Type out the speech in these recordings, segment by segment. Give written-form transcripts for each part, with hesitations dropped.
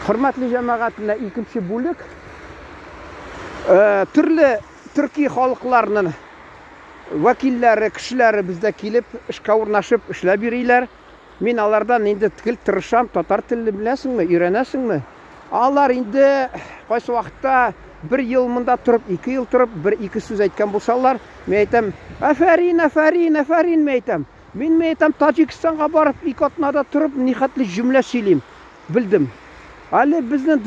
Hurmatli jamoatning ikkinchi bo'lak turli turkiy xalqlarning vakillari, kishilari bizda kelib, ishga o'rnashib ishlab yuringlar. Men ulardan endi tikil tirisham, tatar tilini bilasizmi, o'rganasizmi? Ular endi qaysi vaqtda 1 yil munda turib, 2 yil turib, 1-2 so'z aytgan bo'lsalar, men aytam, "Afarin, afarin, afarin" men aytam. Men aytam, Tojikistonga borib, ikotnada turib, nihatli jumla so'ylayim. Bildim. Hali bizning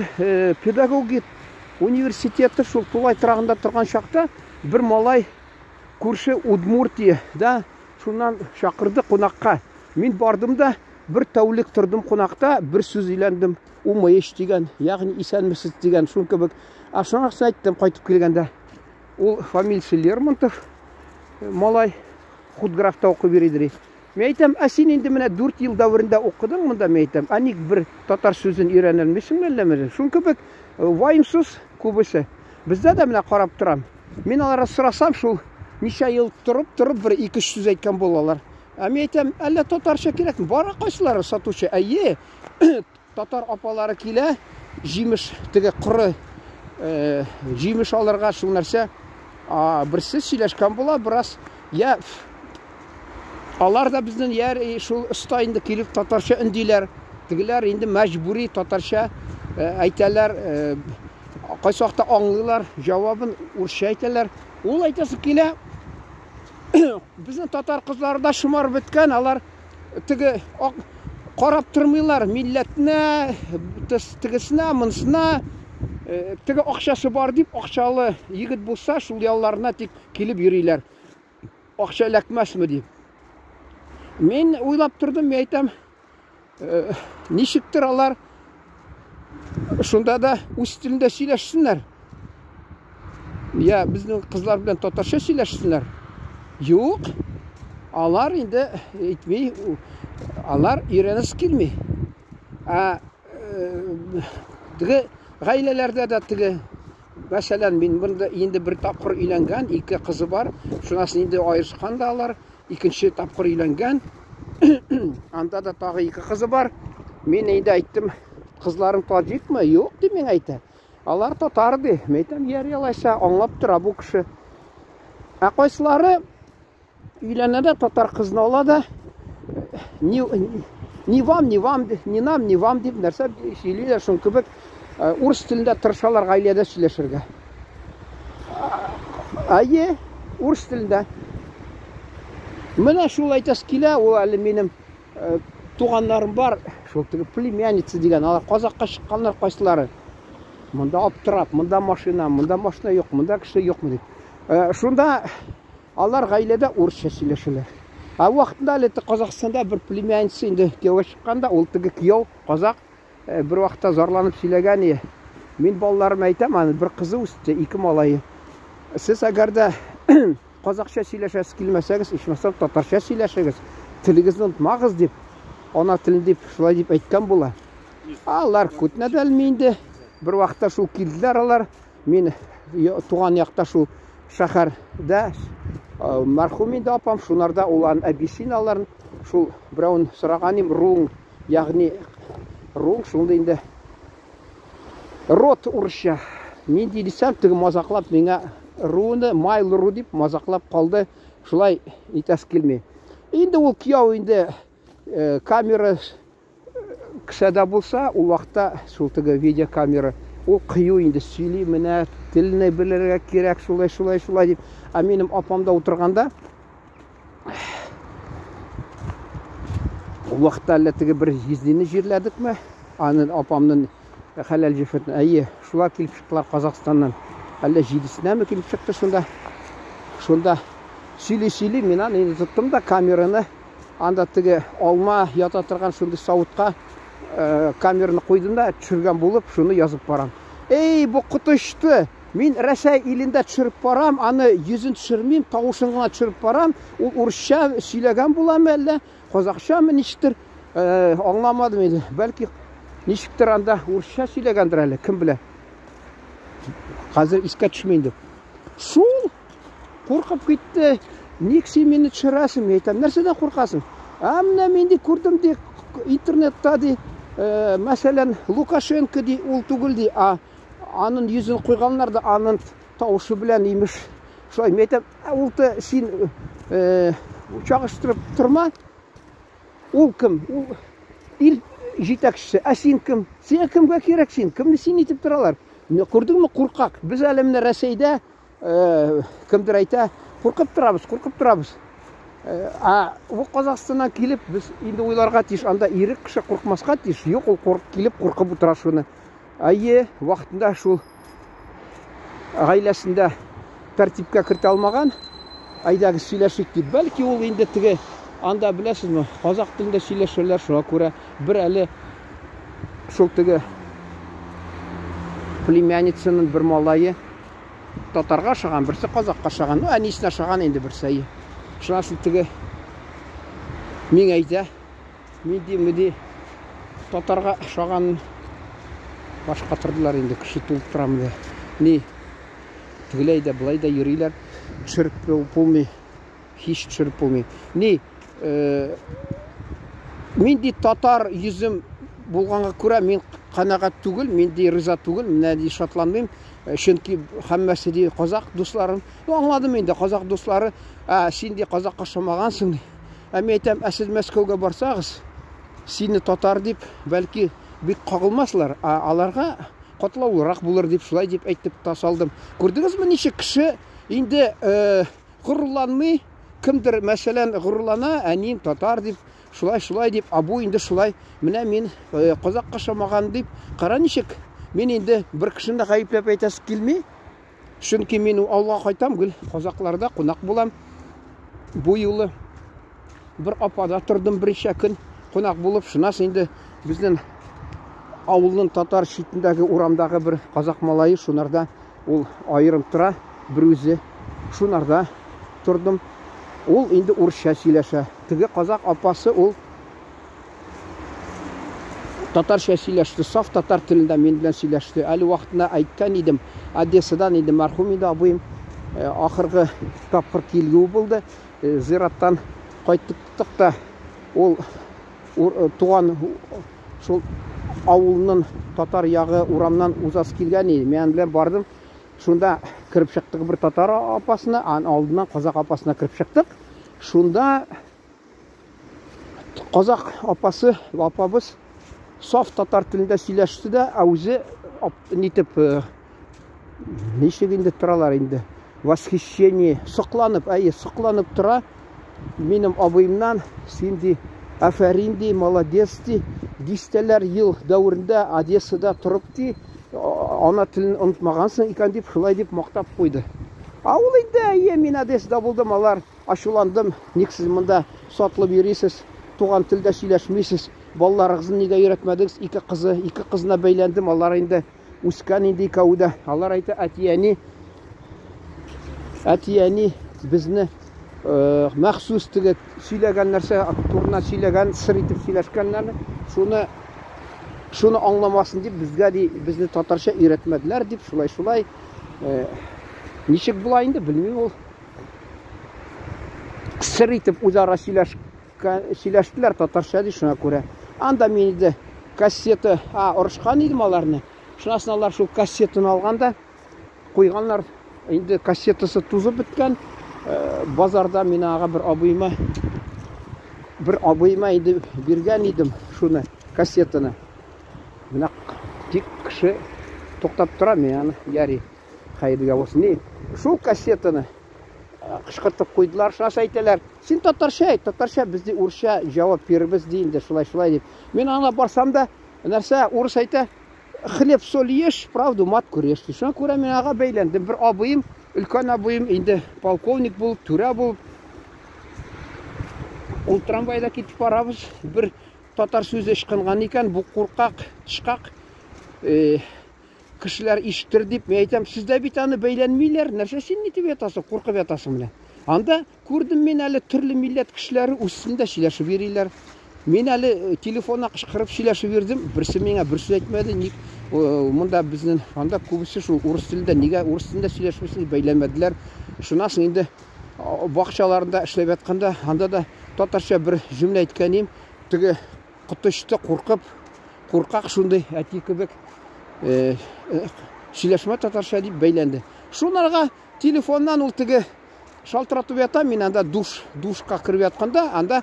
pedagogik universiteti shu Tuvay tarafında turgan şaqda bir malay kurshi Udmurtiyada shundan chaqirdi qo'noqqa. Men bordimda bir tavlik turdim qo'noqda, bir so'z ilandim. U mayish degan, ya'ni esanmisiz degan shunga ashunaqsa aytdim qaytib kelganda. U familiyasi Lermontov malay Xudgrafda o'qib berdi. Men aytam, "Sen endi mana 4 yil davrida o'qiding bunda" men aytam. "Anik bir tatar so'zini o'rganolmaysizmi?" Shunga vayimsiz ko'bisi. Bizda da mana qarab turam. Men ularga so'rasam, shu necha yil turib 1-2 so'z aytgan bo'lalar. Men aytam, "Alla tatarcha kerakmi? Bora qo'shilari sotuvchi." Ayye, tatar opalari kela, jimish tiga quri jimish olarga shu narsa bir siz so'lashgan bo'lar, biroz ya ular da bizning yer shu istayında kelib tatarcha indilar. Tigilar endi majburiy tatarcha aytalar, qaysi vaqtda anglaylar, javobini urishga aytalar. Ul aytasi kela bizning tatar qizlarida shumor bitgan, ular tigi qarab turmaylar, millatni, tigisini, munisini, tigi oqshasi bor deb, oqshali yigit bo'lsa, shu yollarına tek kelib yuriylar. Oqsha lakmasmi deb. Men o'ylab turdim, men aytam, nishikdir ular shunda da o'z tilida so'ylashsinlar. Ya bizning qizlar bilan tatarcha so'ylashsinlar. Yo'q. Ular endi aytmay, ular o'rganisi kelmay. Tigi g'aylalarda da tigi masalan men bunda endi bir taqir uylangan, 2 qizi bor. Shunasi endi ayirishganda ular ikkinchi taqir uylangan. Anda da tag'i 2 qizi bor. Men endi aytdim, qizlarim tojikmi? Yo'q deb men aytdim. Ular tatardi. Men aytam, yer yalaysa anglab turadi bu kishi. Qaysilari uylanada tatar qizni oladi. Ni vam deb narsa so'ylaylar, shunga bir o'ris tilida tirshalar g'aylada so'ylashirga. Ayye, o'ris tilida. Mana shu aytasi kela, u hali mening tug'anlarim bor, shu plемянница degan, ular qozoqqa chiqqanlar qaysilari. Bunda olib turib, bunda mashina yo'q, bunda kishi yo'qmi deb. Shunda ular g'aylada o'rischa so'ylashirlar. Vaqtida Qozog'istonda bir plемянница endi kuyovga chiqqanda, u tigi kuyov qozoq bir vaqtda zorlanib so'ylagan edi. Men bolalarimga aytaman, bir qizi o'sdi, 2 malayi. Siz agarda qozoqcha so'ylashasiz kelmasangiz, ishmasam tatarcha so'ylashingiz, tiligingizni unutmag'iz deb, ona tilini deb shulay deb aytgan bo'lar. Ular ko'tnadalmaydi. Bir vaqtda shu keldilar ular. Men tug'an yoqda shu shaharda marhum edi opam, shularda ularni abisinalarni shu birovni so'raganim rung, ya'ni rung shunda endi rot urisha. Men deysam, tigi mazaqlab menga runi maylu deb mazaqlab qoldi. Shulay aytasi kelmay. Endi u kuyov endi kamera kishida bo'lsa, u vaqtda shu tigi video kamera u qiyu endi so'ylay, mana tilni bilirga kerak, shulay deb. Menim opamda o'tirganda u vaqtda tigi bir yizdini jirladikmi? Ani opamning halal jifatni, ayye, shular kelib chiqdilar Qozog'istondan. Alla jidisnami kelib chiqdi shunda so'ylay men endi tutdim-da kamerani, anda tigi olma yota turgan shunday savutga kamerani qo'ydim-da, tushirgan bo'lib, shuni yozib boram. Ey, bu qutishdi. Men Rashay ilində tushirib boram, ani yuzini tushirmayim, tovushini tushirib boram. U urushcha so'ylagan bo'larmi, alla qozoqchami nishdir? Anglamadim endi. Balki nishdir anda urushcha so'ylagandir alla, kim bilan. Hozir isga tushmaydi. Shu qo'rqib ketdi. Niksi meni tushirasizmi? Aytam, narsadan qo'rqasin? Amna menda ko'rdim de internetda de Мәсәлән, Лукашенко ди, ул түгел ди, аның йөзен куйганнар да аның тавышы белән имеш. Шулай мен әйтәм, ул син чагыштырып торма. Ул кем? Ул ил җитәкчесе. Син кем? Сиңа кемгә кирәк син? Кемне син итеп торалар? Күрдеңме, куркак. Без әле менә Россиядә кемдер әйтә, куркып торабыз. Ул Казакстаннан килеп, без инде уйларга тиеш, анда ирек кеше куркмаска тиеш. Юк, ул килеп куркып утыра шуны. Вакытында шул гаиләсендә тәртипкә кертә алмаган, айдагы сөйләшик дип. Бәлки ул инде теге анда беләсезме, казак телендә сөйләшәләр, шуңа күрә бер әле шул теге племянницаның бер малайы татарга шаган, берсе казакка шаган. Әнисенә шаган инде берсе. Шунысы теге мин әйтә, мин татарга шаган башка тордылар инде, кеше тулып торамды. Ни тегеләй дә булай да йөриләр, төшереп булмый, һич төшереп булмый. Ни мин ди татар йөзем булганга күрә мин канагать түгел, мин ди риза түгел, менә ди шатланмыйм. Чөнки һәммәсе ди казак дусларым. Аңладым инде казак дуслары, син ди казакка шамагансың. Мен әйтәм, сез Мәскәүгә барсагыз, сине татар дип, бәлки бик кагылмаслар, аларга катлаулырак булыр дип, шулай дип әйтеп тасалдым. Күрдегезме, ничек кеше инде горурланмый, кемдер мәсәлән горурлана, әнин татар дип, шулай дип, бу инде шулай, менә мин казакка шамаган дип, кара ничек. Мен инде бер кешене гаепләп әйтәс килми. Чөнки мин Алга кайтам, гел казакларда кунак булам. Бу юлы бер апада тордым берничә көн кунак булып, шунасы инде безнең авылның татар читендәге урамдагы бер казак малае, шунарда ул айрым тора, бер үзе шунарда тордым. Ул инде урысча сөйләшә. Теге казак апасы ул татарча сөйләште, саф татар телендә мен белән сөйләште. Әле вакытында әйткән идем, Одессадан инде мәрхүм иде абыем. Ахыргы тапкыр килгәү булды. Зираттан кайттык та ул туган шул авылның татар ягы урамнан узас килгән иде. Мен белән бардым. Шунда кирип чыктык бер татар апасына, алдыннан казак апасына кирип чыктык. Шунда казак апабыз саф татар телендә сөйләште дә, үзе нитеп ничек инде торалар инде. Восхищение, сокланып тора. Минем абыемнан син ди афәрин ди, молодец ди, дистәләр ел дәврендә Одессада торып ди, ана телен онытмагансың икән дип, шулай дип мактап куйды. Ул инде, мин Одессада булдым, алар ачуландым, ник сез монда сатлып йөрисез, туган телдә сөйләшмисез, балаларыгызны нигә өйрәтмәдегез? Ике кызына бәйләндем, алар инде үскән инде икәүдә. Алар әйтә, әтияни безне махсус теге сөйләгән нәрсә, турына сөйләгән, сыр итеп сөйләшкәннәрне, шуны аңламасын дип, безне татарча өйрәтмәделәр дип, шулай. Ничек була инде, белмим ул. Сыр итеп үзара сөйләштеләр татарча ди, шуңа күрә. Анда мен инде кассета орышкан идем аларны. Шунасын алар шул кассетаны алганда куйганнар. Инде кассетасы тузып беткән. Базарда мен ага бер абыйма инде биргән идем шуны, кассетаны. Менә тик кеше туктап тора, мен яри хайдыга булсын. Шул кассетаны кышкыртып куйдылар, шунысы әйтәләр. Син татарча бездә урысча җавап бирбез ди инде, шулай дип. Мен аңа барсам да, нәрсә урыс әйтә, хлеб соль еш, правду мат күреш. Шуңа күрә мен ага бәйләндем. Бер абыем, өлкән абыем инде полковник булып, түрә булып, ул трамвайда китеп барабыз. Бер татар сүзе ычкынган икән, бу куркак, тышкак кешеләр ишетер дип, мен әйтәм, сездә бит аны бәйләнмиләр, нәрсә син нитеп ятасың, куркып ятасың белән. Анда күрдем мен әле төрле милләт кешеләре үсендә сөйләшеп йөриләр. Мен әле телефонна кычкырып сөйләшеп йөрдем, берсе миңа бер сүз әйтмәде, ник монда безнең анда күбесе шул урыс телендә, нигә урыс телендә сөйләшмисез, бәйләмәделәр. Шунасы инде бакчаларында эшләп ятканда, анда да татарча бер җөмлә әйткәнем, теге котычты куркып куркак шундай әти кебек сөйләшмә татарча дип бәйләнде. Шунарга телефоннан ул теге шалтыратып ята, мин анда душка кирип ятканда, анда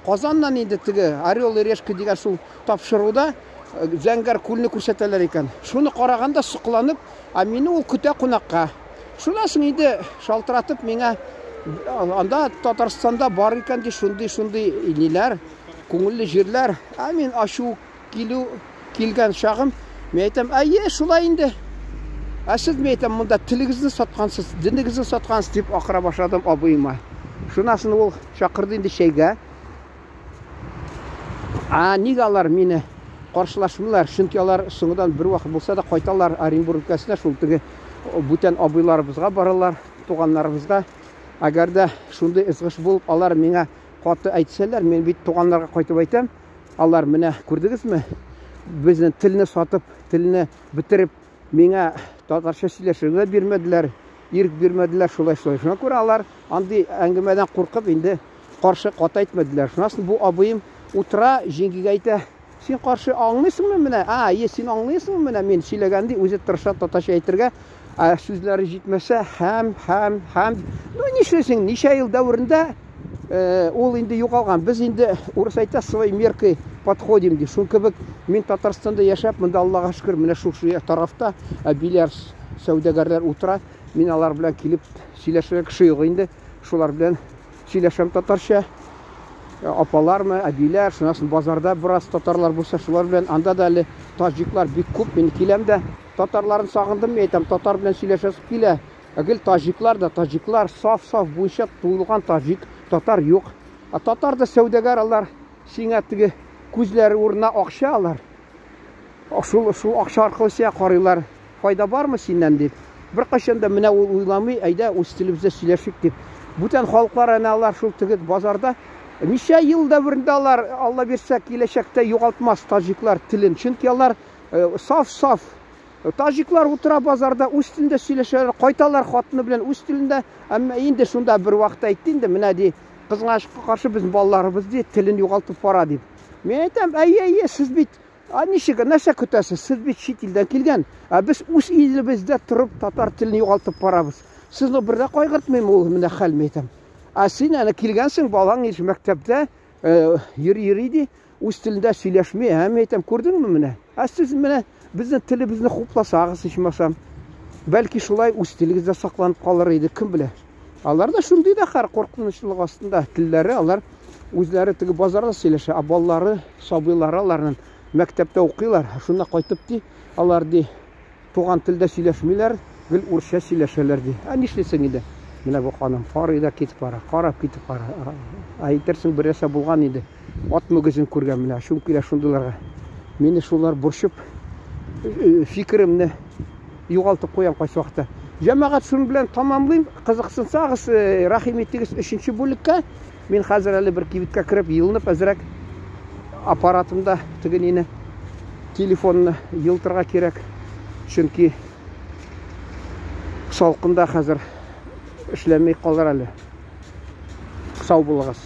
Казаннан инде теге Орел и Решка дигән шул тапшыруда Зәңгәр күлне күрсәтәләр икән. Шуны караганда сокланып, мине ул көтә кунакка. Шуннан соң инде шалтыратып миңа анда Татарстанда бар икән ди шундый ниләр, күңелле җирләр. Мин ашу килгән шагым, мен әйтәм, әйе, шулай инде. Сез мен әйтәм, монда телегезне саткансыз, динегезне саткансыз дип акыра башладым абыйыма. Шунасын ул чакырды инде чәйгә. Нигә алар мине каршылашмыйлар? Чөнки алар соңдан бер вакыт булса да кайталар Оренбург өлкәсенә, шул теге бүтән абыйларыбызга баралар, туганнарыбызга. Әгәр дә шундый изгыш булып, алар миңа каты әйтсәләр, мен бит туганнарга кайтып әйтәм, алар менә күрдегезме? Безнең телне сатып, телне битереп, миңа татарча сөйләшергә бирмәделәр, ирек бирмәделәр, шулай. Шуңа күрә алар андый әңгәмәдән куркып инде каршы каты әйтмәделәр. Шунасын бу абыем утыра, җиңгигә әйтә, син каршы аңлыйсыңмы менә? Син аңлыйсыңмы менә мен сөйләгәнде, үзе тырыша татарча әйтергә, сүзләре җитмәсә, һәм. Нишләсең, ничә ел дәврендә ул инде югалган. Без инде урыс әйтә, своей меркой подходим ди. Шул кебек мин Татарстанда яшәп, монда Аллага шөкер, менә шул тарафта биләр, сәүдәгәрләр утыра. Мин алар белән килеп сөйләшергә кеше юк инде. Шулар белән сөйләшәм татарча. Апалармы, әбиләр, шунасын базарда бераз татарлар булса, шулар белән анда да әле таҗиклар бик күп. Мин киләм дә татарларын сагындым, мен әйтәм, татар белән сөйләшәсем килә. Әгел таҗиклар да, таҗиклар саф буенча туылган таҗик, татар юк. Татар да сәүдәгәр, алар сиңа теге күзләре урынына акча алар. Шул акча аркылы сиңа карыйлар. Файда бармы синнән дип. Бер кайчан да менә ул уйламый, әйдә үз телебездә сөйләшик дип. Бүтән халыклар әнә алар шул теге базарда ничә ел дәврендә алар, Алла бирсә, киләчәктә югалтмас таҗиклар телен. Чөнки алар саф таҗиклар утыра базарда, үз телендә сөйләшәләр, кайталар хатыны белән үз телендә. Әмма инде шунда бер вакыт әйтте инде, менә ди, кызганычка каршы безнең балаларыбыз ди телен югалтып бара дип. Мен әйтәм, әйе, сез бит ничек, нәрсә көтәсез? Сез бит чит илдән килгән. Без үз илебездә торып татар телен югалтып барабыз. Сезне бер дә кайгыртмыйм ул менә хәл, мен әйтәм. Син әнә килгәнсең, балаң иш мәктәптә йөри ди, үз телендә сөйләшмәй. Мен әйтәм, күрдеңме менә? Сез менә безнең телебезне хупласагыз, ичмасам, бәлки шулай үз телегездә сакланып калыр иде, кем белә. Алар да шундый да һәр куркынычлык астында телләре, алар үзләре теге базарда сөйләшә, балалары, сабыйлары аларның мәктәптә укыйлар. Шунда кайтып ди, алар ди туган телдә сөйләшмиләр, гел урысча сөйләшәләр ди. Нишләсең иде? Менә бу ханым Фарида китеп бара, карап китеп бара. Әйтерсең берәрсә булган иде. Ат мөгезен күргән менә, шул килә шундыйларга. Мине шулар борчып, фикеремне югалтып куям кайсы вакытта. Җәмәгать шуның белән тамамлыйм. Кызыксынсагыз, рәхим итегез 3нче бүлеккә. Мин хәзер әле бер кибеткә кирип, йылынып әзрәк аппаратымда теге нине телефонны йылтырга кирәк. Чөнки салкында хәзер эшләмәй калыр әле. Сау булыгыз.